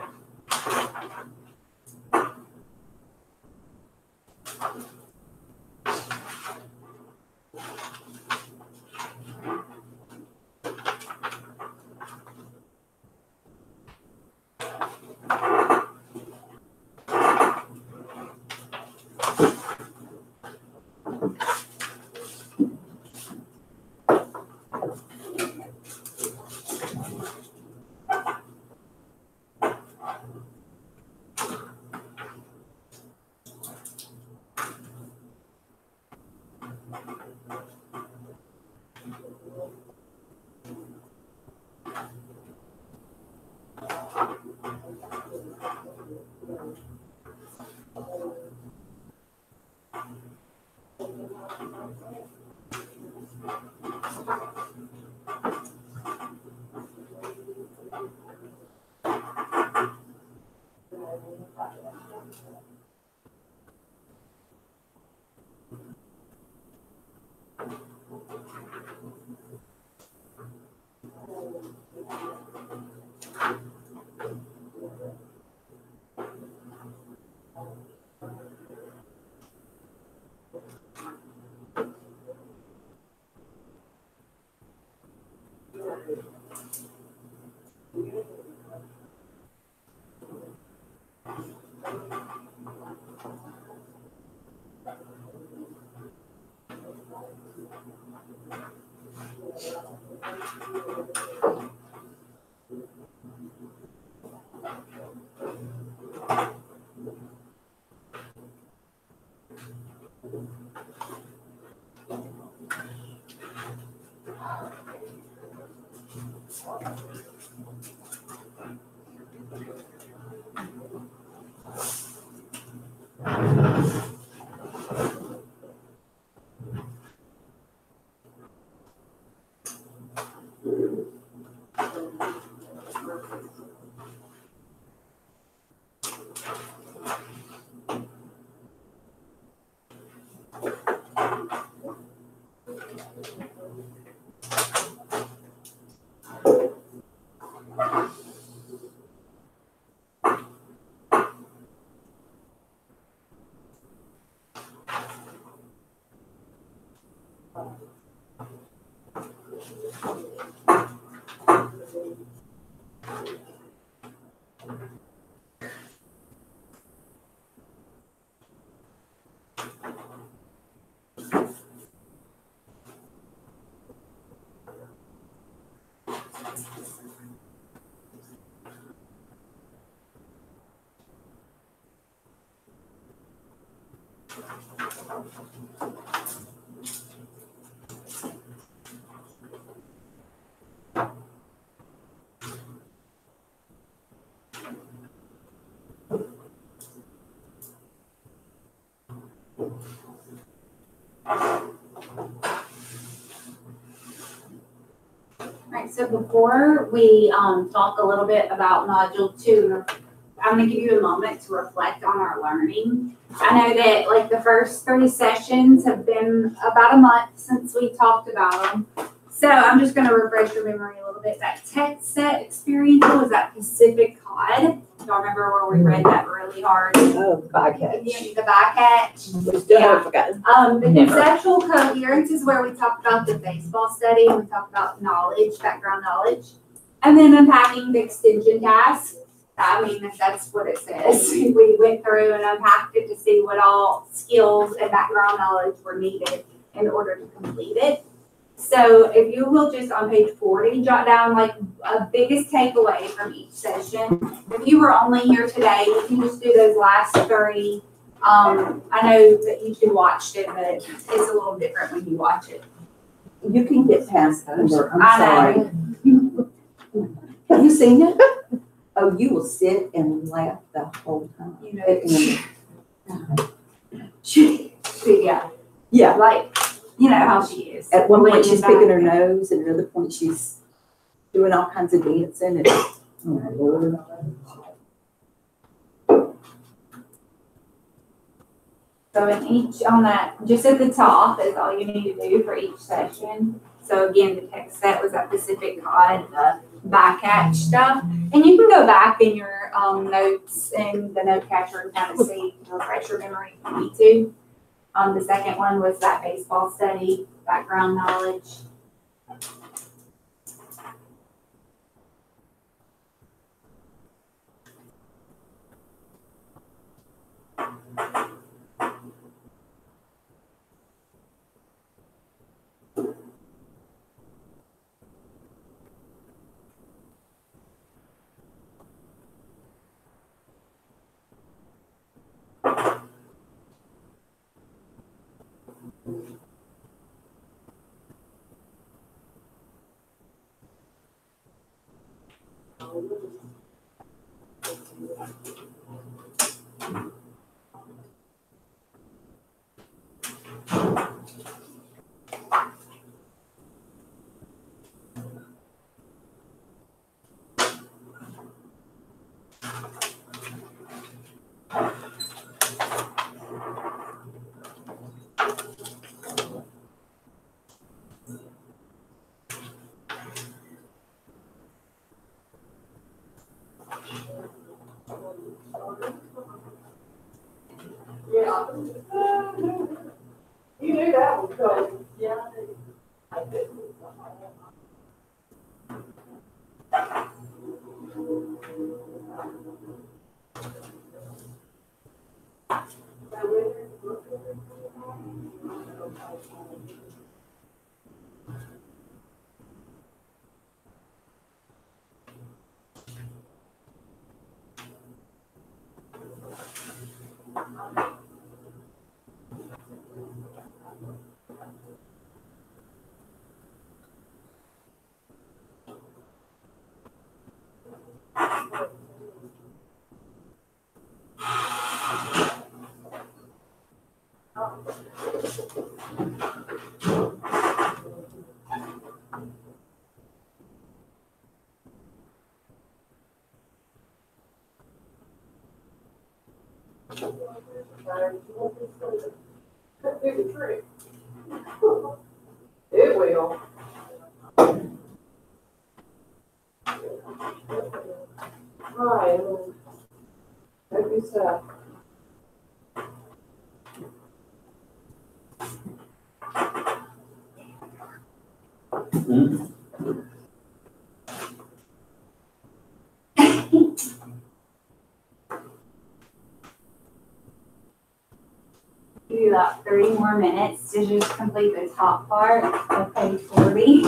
Speaker 2: Right, so before we talk a little bit about module 2, I'm gonna give you a moment to reflect on our learning. I know that like the first 3 sessions have been about a month since we talked about them. So I'm just gonna refresh your memory a little bit. That text set experience was that Pacific Cod. Y'all remember where we read that really hard?
Speaker 1: Oh, bycatch.
Speaker 2: The bycatch.
Speaker 1: We still haven't forgotten.
Speaker 2: The conceptual coherence is where we talk about the baseball study and we talk about knowledge, background knowledge. And then unpacking the extension task. I mean, if that's what it says. We went through and unpacked it to see what all skills and background knowledge were needed in order to complete it. So if you will just on page 40, jot down like a biggest takeaway from each session. If you were only here today, you can just do those last 3. I know that you two watched it, but it's a little different when you watch it.
Speaker 8: You can get past those. I'm
Speaker 2: I
Speaker 8: sorry. Have you seen it? Oh, you will sit and laugh the whole time.
Speaker 2: You know,
Speaker 8: Yeah.
Speaker 2: like, you know how she is.
Speaker 8: At one point,
Speaker 2: Leaning
Speaker 8: she's
Speaker 2: back.
Speaker 8: picking her nose, and another point, she's doing all kinds of dancing. And oh, Lord.
Speaker 2: So in each, on that, just at the top is all you need to do for each session. So again, the text set was that Pacific Cod, the bycatch stuff. And you can go back in your notes and the note catcher and kind of see, refresh your memory if you need to. The second one was that baseball study, background knowledge.
Speaker 1: Yeah. You knew that was coming. Yeah. I did. It will. Right. Hope you so.
Speaker 2: Give you about 3 more minutes to just complete the top part of page 40.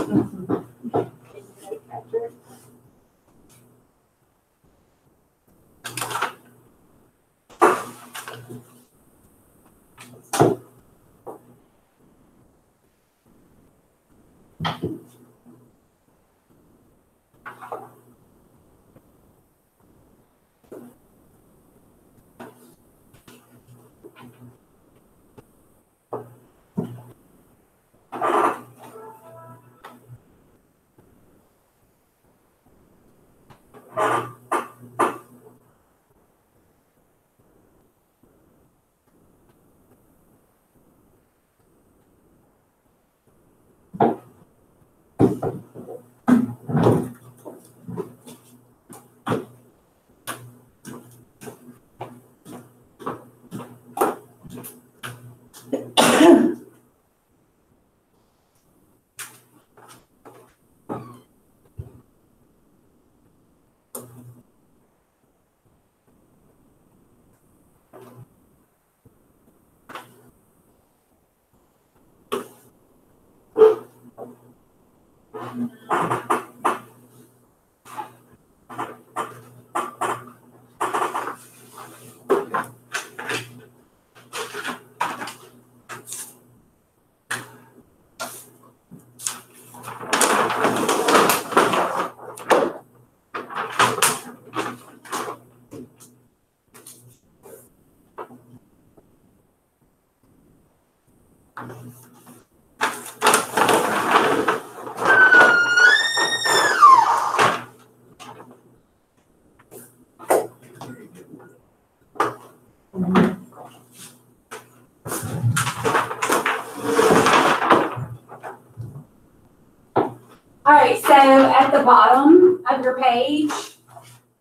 Speaker 2: All right, so at the bottom of your page,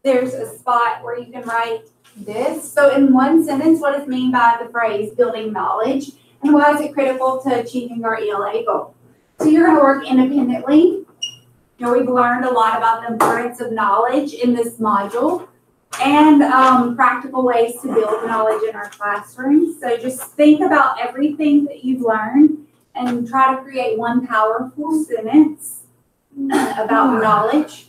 Speaker 2: there's a spot where you can write this. So in one sentence, what is meant by the phrase building knowledge, and why is it critical to achieving our ELA goal? So you're gonna work independently. You know, we've learned a lot about the importance of knowledge in this module and practical ways to build knowledge in our classrooms. So just think about everything that you've learned and try to create one powerful sentence about knowledge.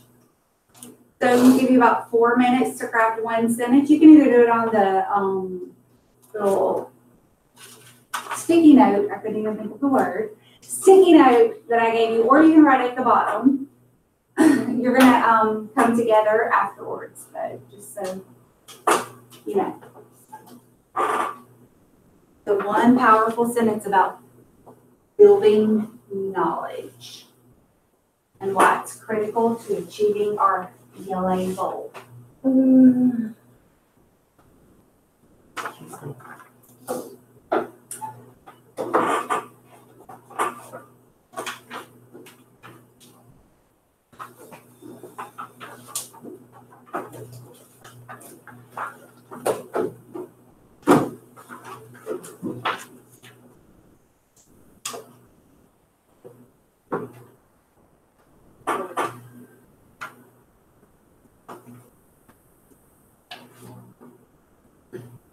Speaker 2: So we'll give you about 4 minutes to craft one sentence. You can either do it on the little sticky note, I couldn't even think of the word, sticky note that I gave you, or you can write it at the bottom. You're gonna come together afterwards, though, just so you know. The one powerful sentence about building knowledge and why it's critical to achieving our ELA goal.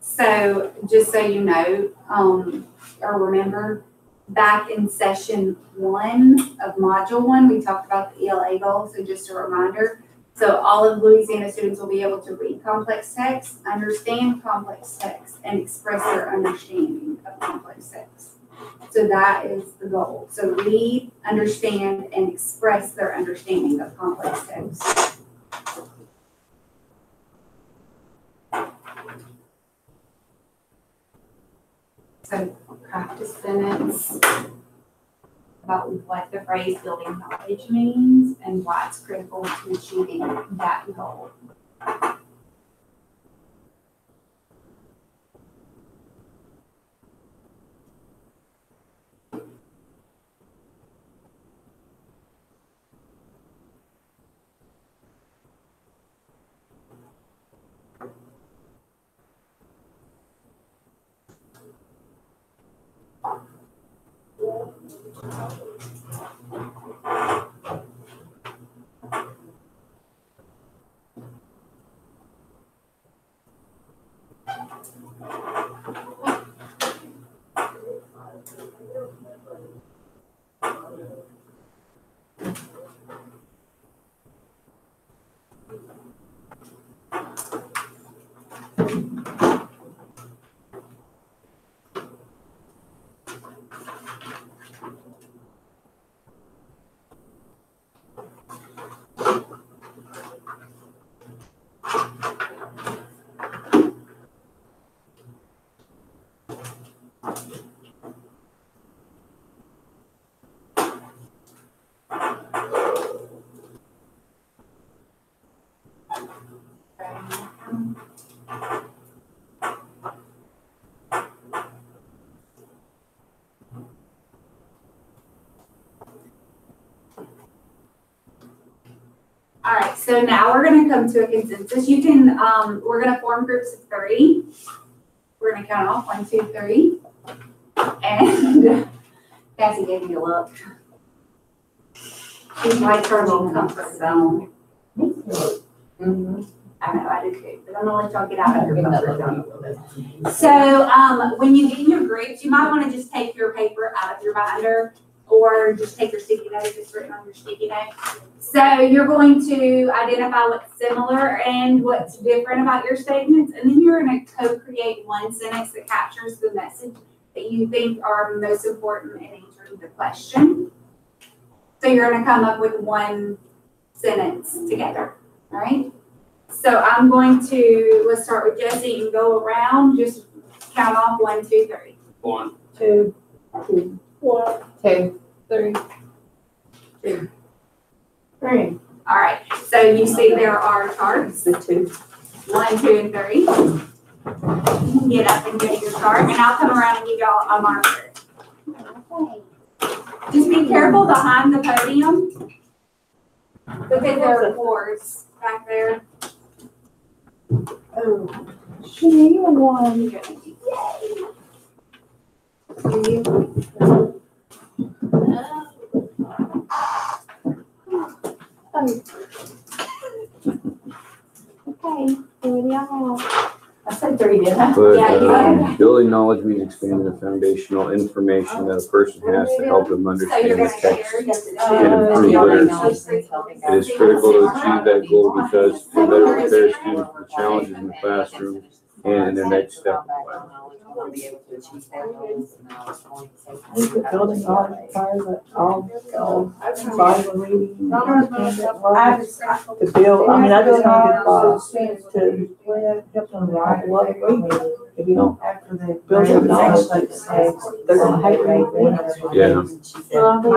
Speaker 2: So just so you know, or remember, back in session 1 of module 1, we talked about the ELA goal. So just a reminder. So all of Louisiana students will be able to read complex text, understand complex text, and express their understanding of complex text. So that is the goal. So read, understand, and express their understanding of complex text. So craft a sentence about what the phrase building knowledge means and why it's critical to achieving that goal. All right, so now we're gonna come to a consensus. You can, we're gonna form groups of 3. We're gonna count off 1, 2, 3. And Cassie gave me a look. She's like her little comfort zone. I know, I do too, but I'm gonna let y'all get out of your comfort zone a little bit. So, when you get in your groups, you might wanna just take your paper out of your binder or just take your sticky note, just written on your sticky note. So you're going to identify what's similar and what's different about your statements, and then you're gonna co-create one sentence that captures the message that you think are most important in answering the question. So you're gonna come up with one sentence together, all right? So I'm going to, let's start with Jesse and go around, just count off 1, 2, 3.
Speaker 5: 1,
Speaker 1: 2, 2, 1,
Speaker 6: 2,
Speaker 1: 3.
Speaker 6: 2, 3.
Speaker 2: All right, so you see there are charts,
Speaker 8: The 2.
Speaker 2: 1, 2, and 3. You can get up and get your chart, and I'll come around and give y'all a marker. Just be careful behind the podium, because there are boards back there.
Speaker 1: Oh, she won.
Speaker 7: Okay, so what do y'all have?
Speaker 6: I said 3, didn't I?
Speaker 5: but
Speaker 2: Yeah, you got it.
Speaker 5: building knowledge means expanding the foundational information that a person has to help them
Speaker 2: So
Speaker 5: understand
Speaker 2: you're
Speaker 5: the
Speaker 2: gonna
Speaker 5: text
Speaker 2: share.
Speaker 5: and improve literacy. It is critical to achieve that goal because it better prepares students for the challenges in the classroom and in their next step in life.
Speaker 3: Want to be able to achieve their goals, and I was going to say.
Speaker 1: I think the building knowledge requires all Bible reading, to build, I mean, I just want to help them love reading. If you don't build their knowledge, they're gonna hate reading.
Speaker 5: Yeah.
Speaker 6: My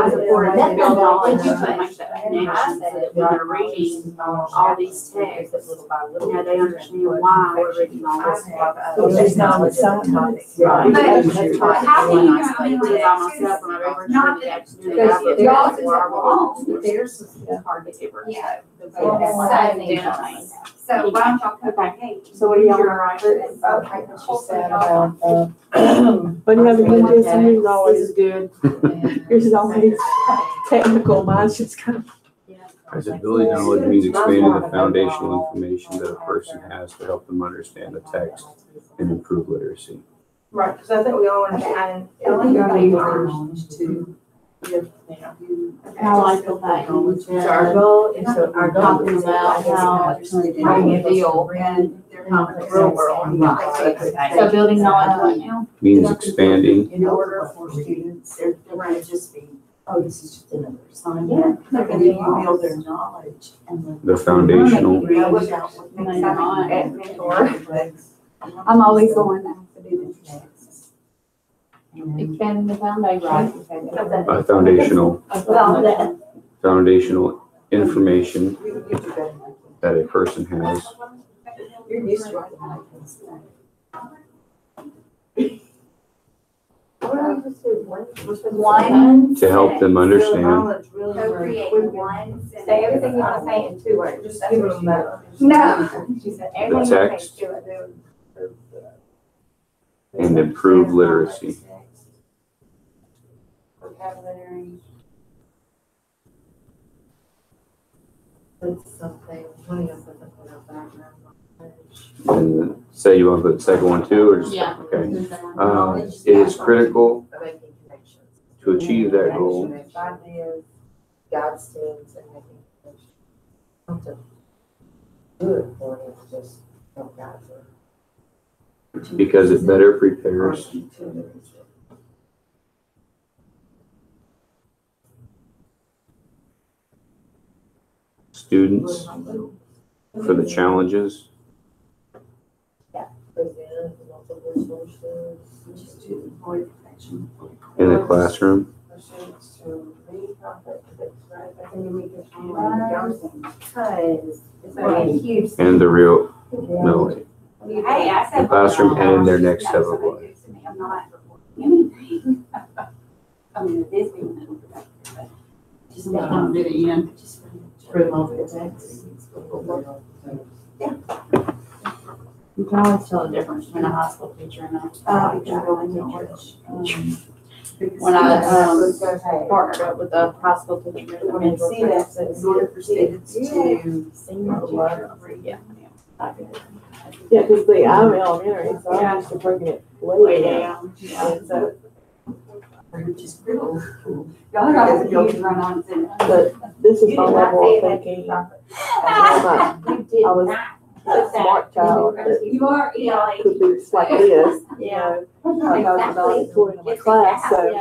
Speaker 6: support, that building knowledge, you put like that connection, so that when they're reading all these texts, you know, they understand why we're reading all this stuff.
Speaker 1: So there's knowledge, science.
Speaker 6: Right.
Speaker 2: But how can you, I mean,
Speaker 6: Put it on
Speaker 2: like,
Speaker 6: myself when I've ever
Speaker 2: not
Speaker 6: tried
Speaker 2: that-
Speaker 6: to do that.
Speaker 2: because y'all's is wrong.
Speaker 6: Theirs is hard to get rid of.
Speaker 2: Yeah.
Speaker 6: So,
Speaker 2: So why don't y'all come back?
Speaker 7: So what do y'all
Speaker 2: You're right.
Speaker 1: But you have a good new knowledge is good. Yours is always technical, mine's just kind of.
Speaker 5: I said building knowledge means expanding the foundational information that a person has to help them understand the text and improve literacy.
Speaker 4: Right, because I think we all want to add in.
Speaker 7: I like the fact you
Speaker 6: So our goal is to, our goal
Speaker 7: talking
Speaker 6: is
Speaker 7: about how
Speaker 6: writing a deal and their confidence.
Speaker 4: Real world.
Speaker 7: so building knowledge right now.
Speaker 5: Means expanding
Speaker 3: In order for students, they're gonna just be, oh, this is just another assignment.
Speaker 7: Yeah.
Speaker 3: And then you build their knowledge and then.
Speaker 5: the foundational.
Speaker 7: I'm always going to have to do this. Expanding the foundation.
Speaker 5: By foundational,
Speaker 7: Well, that.
Speaker 5: foundational information that a person has
Speaker 3: You're used to writing like this.
Speaker 2: One.
Speaker 5: to help them understand.
Speaker 2: Co-create one sentence.
Speaker 7: Say everything you want to say in 2 words.
Speaker 4: Just give them that.
Speaker 2: No.
Speaker 7: She said
Speaker 5: The
Speaker 7: everything you say
Speaker 5: text.
Speaker 7: in 2 words.
Speaker 5: And improve literacy.
Speaker 6: Vocabulary.
Speaker 3: That's something, when you put them in our background.
Speaker 5: And say you want to put the second one too, or just,
Speaker 7: Yeah.
Speaker 5: okay. It is critical
Speaker 3: Of making connections.
Speaker 5: to achieve that goal
Speaker 3: Ideas, guide students, and making connections. Not to do it for them, just help guide them.
Speaker 5: because it better prepares students for the challenges
Speaker 3: Present, multiple sources.
Speaker 2: Just to avoid perfection.
Speaker 5: In the classroom.
Speaker 3: Students to read complex text, right? I think we can
Speaker 7: Because it's gonna be a huge.
Speaker 5: And the real, no way.
Speaker 2: Hey, I said.
Speaker 5: The classroom and their next step of life.
Speaker 2: I'm not anything. I mean, it is being middle productive, but just don't do it again.
Speaker 3: through multiple texts.
Speaker 2: You can always tell the difference between a high school teacher and a general teacher. When I partnered up with a high school teacher, I mean, see that, so in order for students to
Speaker 1: Yeah, because I'm elementary, so I'm used to breaking it way down. And so,
Speaker 2: which is real cool. Y'all got to run on to.
Speaker 1: but this is my level of thinking. I was a smart child that
Speaker 2: You are ELA.
Speaker 1: could be just like this, you know, like I was valedictorian of my class, so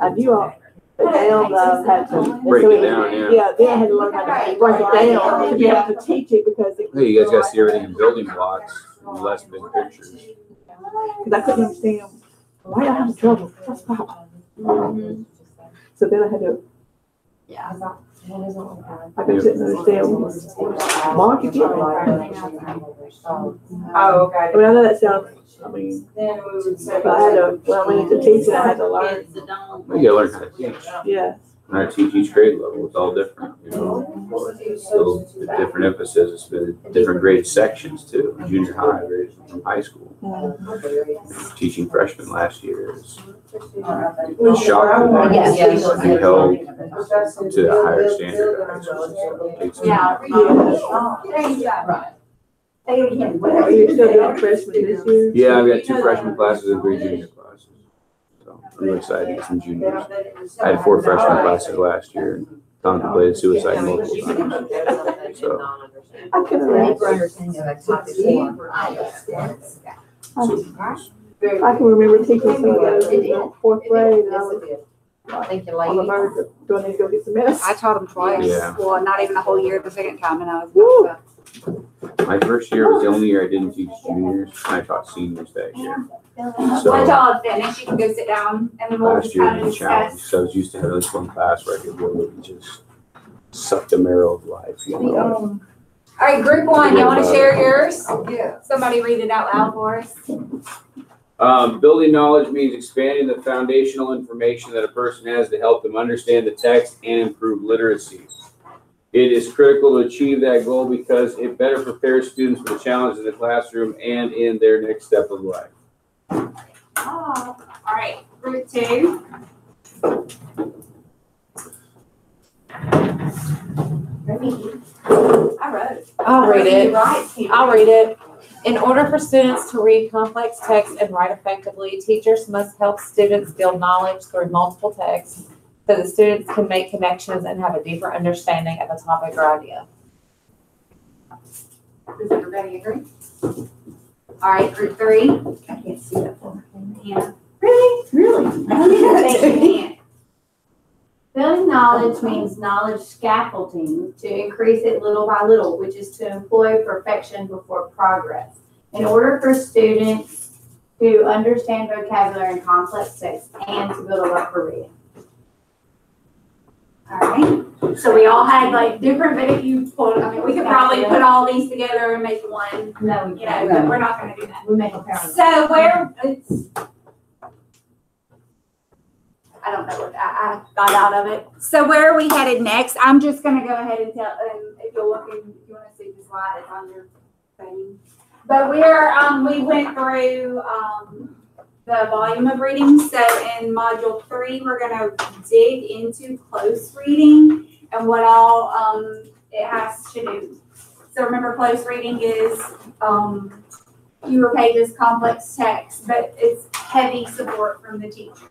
Speaker 1: I knew all the down that I had to.
Speaker 5: Break it down, yeah.
Speaker 1: Yeah, then I had to learn how to break it down to be able to teach it because it.
Speaker 5: Hey, you guys gotta see everything in building blocks, less big pictures.
Speaker 1: Because I couldn't understand why I have trouble. What's the problem? So then I had to.
Speaker 2: Yeah.
Speaker 1: I couldn't understand. Mark, you get it.
Speaker 3: Oh, okay.
Speaker 1: I mean, I know that sounds. I mean,
Speaker 3: Then we would say.
Speaker 1: but I had to. When I went into teaching, I had to learn.
Speaker 2: Kids that don't.
Speaker 5: You gotta learn how to teach.
Speaker 1: Yeah.
Speaker 5: When I teach each grade level, it's all different, you know. So the different emphasis, it's been different grade sections too, junior high, grade from high school. Teaching freshmen last year is shocking that we held to a higher standard.
Speaker 2: Yeah. There you go.
Speaker 1: Are you still doing freshman this year?
Speaker 5: Yeah, I've got 2 freshman classes and 3 junior classes. So I'm really excited to get some juniors. I had 4 freshman classes last year and contemplated suicide multiple times. So,
Speaker 1: I can remember. I can remember teaching some of those in 4th grade, and I was
Speaker 3: Thank you,
Speaker 1: on the
Speaker 3: lady.
Speaker 1: verge of going to go get some medicine.
Speaker 2: I taught them twice.
Speaker 5: Yeah.
Speaker 2: Well, not even a whole year the second time, and I was.
Speaker 5: my first year was the only year I didn't teach juniors. I taught seniors that year.
Speaker 2: Once
Speaker 5: So
Speaker 2: y'all have finished, you can go sit down and then we'll
Speaker 5: last
Speaker 2: just
Speaker 5: year
Speaker 2: kind of
Speaker 5: was a challenge.
Speaker 2: discuss.
Speaker 5: So I was used to having this one class where I could really just suck the marrow of life, you know.
Speaker 2: All right, group one, you want to share yours?
Speaker 3: Yeah.
Speaker 2: Somebody read it out loud for us.
Speaker 5: Building knowledge means expanding the foundational information that a person has to help them understand the text and improve literacy. It is critical to achieve that goal because it better prepares students for the challenges in the classroom and in their next step of life.
Speaker 2: Oh, all right, group two. I wrote.
Speaker 9: I'll read it.
Speaker 2: Right.
Speaker 9: I'll read it. In order for students to read complex text and write effectively, teachers must help students build knowledge through multiple texts so the students can make connections and have a deeper understanding of a topic or idea.
Speaker 2: Does everybody agree? All right, group three.
Speaker 8: I can't see that one.
Speaker 2: Hannah. Really? Really? I don't think you can. Building knowledge means knowledge scaffolding to increase it little by little, which is to employ perfection before progress. In order for students to understand vocabulary and complex text and to build a love for reading. All right. So we all had like different videos. I mean, we could probably put all these together and make one.
Speaker 7: No, we
Speaker 2: You know,
Speaker 7: can't.
Speaker 2: but we're not going to do that.
Speaker 7: We make a parallel.
Speaker 2: So where it's, I don't know what I got out of it. So where are we headed next? I'm just going to go ahead and tell. If you're looking, if you want to see the slide, it's on your thing. But we went through the volume of reading. So in module 3, we're going to dig into close reading and what all it has to do. So remember, close reading is fewer pages, complex text, but it's heavy support from the teacher.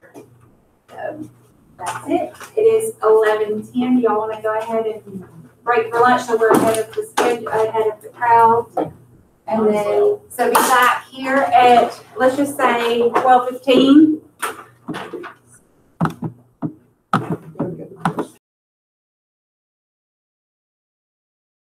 Speaker 2: So that's it. It is 11:10. Y'all want to go ahead and break for lunch so we're ahead of the schedule, ahead of the crowd. And then, so be back here at, let's just say 12:15.